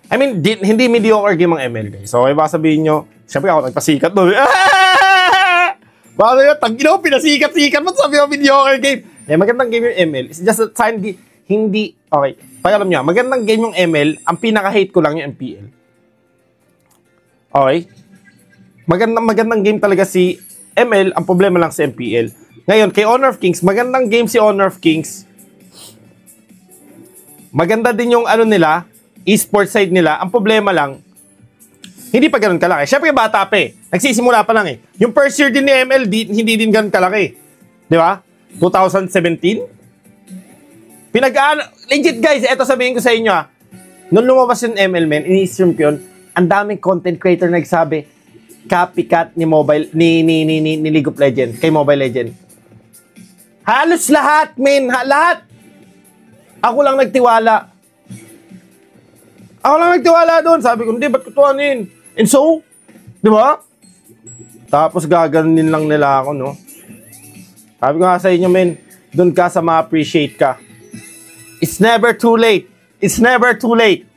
I mean, hindi mediocre game ang ML, guys. So, baka sabihin nyo, syempre ako nagpasikat doon. Baka sabihin nyo, tag-ino, pinasikat-sikat mo, sabi mo, mediocre game. Magandang game yung ML. It's just that hindi, okay. Pag alam nyo, magandang game yung ML, ang pinaka-hate ko lang yung MPL. Okay? Magandang game talaga si ML, ang problema lang si MPL. Ngayon, kay Honor of Kings, magandang game si Honor of Kings. Maganda din yung ano nila, e-sport side nila. Ang problema lang, hindi pa ganun kalaki. Siyempre, bata pa eh. Nagsisimula pa lang eh. Yung first year din ni ML, hindi din ganun kalaki. Di ba? 2017? Legit guys, eto sabihin ko sa inyo ah. Nung lumabas yung ML men, ini-stream ko yun, ang daming content creator nagsabi, copycat ni League of Legends, kay Mobile Legends. Halos lahat, men. Lahat. Ako lang nagtiwala. Doon. Sabi ko, hindi, ba't ko tuwanin? And so, di ba? Tapos gaganin lang nila ako, no? Sabi ko nga sa inyo, men, doon ka sa ma-appreciate ka. It's never too late.